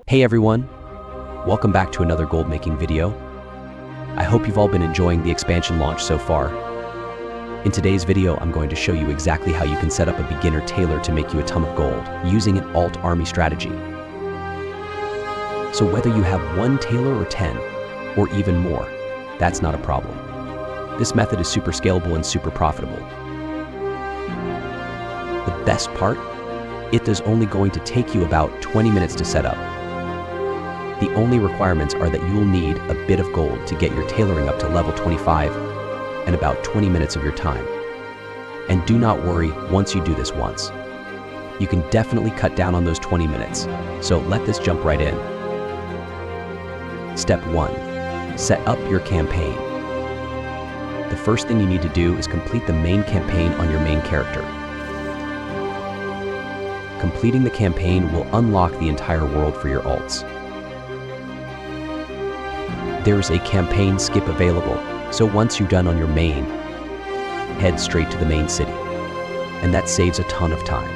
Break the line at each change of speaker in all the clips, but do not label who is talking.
Hey everyone, welcome back to another gold making video. I hope you've all been enjoying the expansion launch so far. In today's video, I'm going to show you exactly how you can set up a beginner tailor to make you a ton of gold using an alt army strategy. So whether you have 1 tailor or 10, or even more, that's not a problem. This method is super scalable and super profitable. The best part? It is only going to take you about 20 minutes to set up. The only requirements are that you will need a bit of gold to get your tailoring up to level 25 and about 20 minutes of your time. And do not worry once you do this once. You can definitely cut down on those 20 minutes, so let this jump right in. Step 1. Set up your campaign. The first thing you need to do is complete the main campaign on your main character. Completing the campaign will unlock the entire world for your alts. There is a campaign skip available, so once you're done on your main, head straight to the main city, and that saves a ton of time.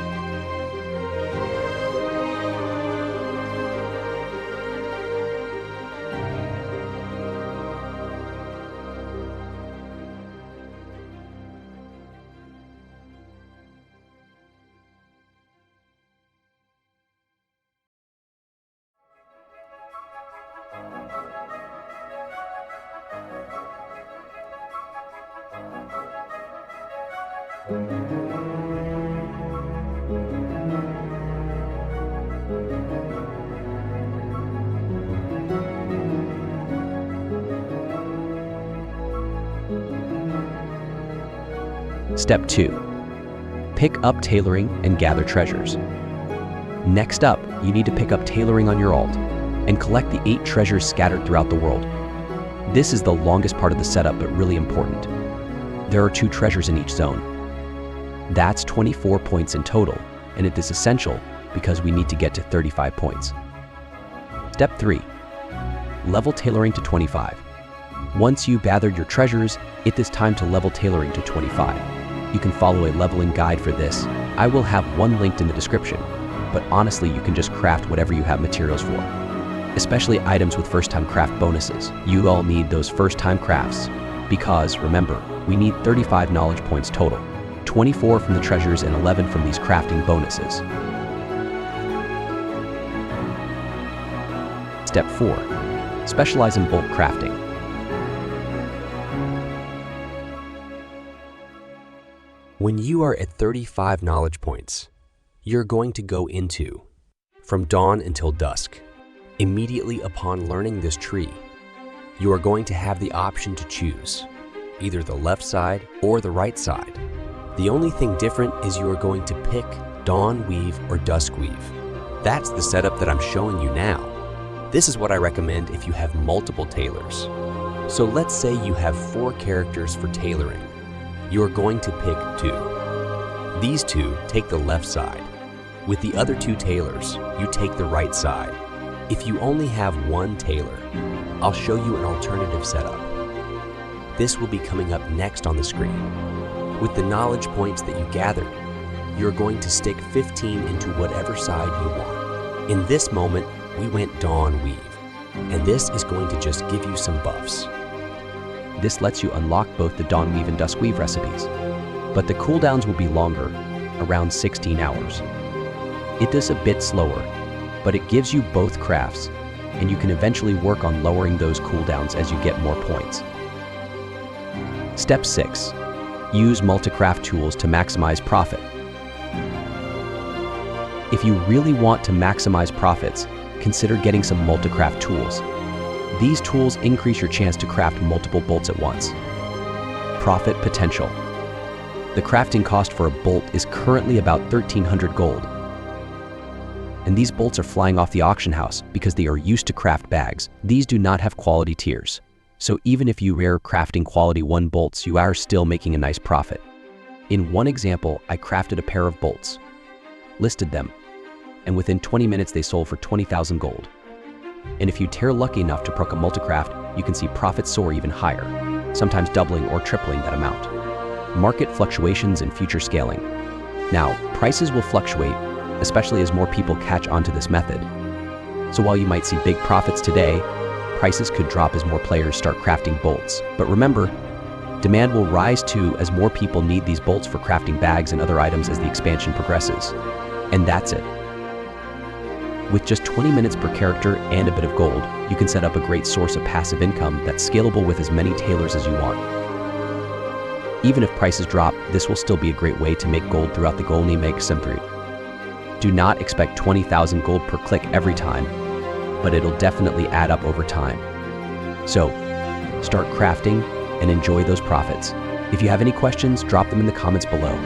Step 2. Pick up tailoring and gather treasures. Next up, you need to pick up tailoring on your alt and collect the 8 treasures scattered throughout the world. This is the longest part of the setup, but really important. There are 2 treasures in each zone. That's 24 points in total, and it is essential because we need to get to 35 points. Step 3. Level tailoring to 25. Once you've gathered your treasures, it is time to level tailoring to 25. You can follow a leveling guide for this. I will have one linked in the description, but honestly, you can just craft whatever you have materials for, especially items with first-time craft bonuses. You all need those first-time crafts because, remember, we need 35 knowledge points total, 24 from the treasures and 11 from these crafting bonuses. Step 4. Specialize in bulk crafting. When you are at 35 knowledge points, you're going to go into From Dawn Until Dusk. Immediately upon learning this tree, you are going to have the option to choose either the left side or the right side. The only thing different is you are going to pick Dawn Weave or Dusk Weave. That's the setup that I'm showing you now. This is what I recommend if you have multiple tailors. So let's say you have 4 characters for tailoring. You are going to pick 2. These 2 take the left side. With the other 2 tailors, you take the right side. If you only have 1 tailor, I'll show you an alternative setup. This will be coming up next on the screen. With the knowledge points that you gathered, you're going to stick 15 into whatever side you want. In this moment, we went Dawn Weave, and this is going to just give you some buffs. This lets you unlock both the Dawn Weave and Dusk Weave recipes, but the cooldowns will be longer, around 16 hours. It is a bit slower, but it gives you both crafts, and you can eventually work on lowering those cooldowns as you get more points. Step 6. Use multi-craft tools to maximize profit. If you really want to maximize profits, consider getting some multi-craft tools. These tools increase your chance to craft multiple bolts at once. Profit potential. The crafting cost for a bolt is currently about 1,300 gold. And these bolts are flying off the auction house because they are used to craft bags. These do not have quality tiers. So even if you are crafting quality 1 bolts, you are still making a nice profit. In one example, I crafted a pair of bolts, listed them, and within 20 minutes they sold for 20,000 gold. And if you're lucky enough to proc a multicraft, you can see profits soar even higher, sometimes doubling or tripling that amount. Market fluctuations and future scaling. Now, prices will fluctuate, especially as more people catch on to this method. So while you might see big profits today, prices could drop as more players start crafting bolts. But remember, demand will rise too as more people need these bolts for crafting bags and other items as the expansion progresses. And that's it. With just 20 minutes per character and a bit of gold, you can set up a great source of passive income that's scalable with as many tailors as you want. Even if prices drop, this will still be a great way to make gold throughout the Golni Make Simfrid. Do not expect 20,000 gold per click every time, but it'll definitely add up over time. So, start crafting and enjoy those profits. If you have any questions, drop them in the comments below.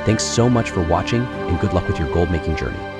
Thanks so much for watching, and good luck with your gold making journey.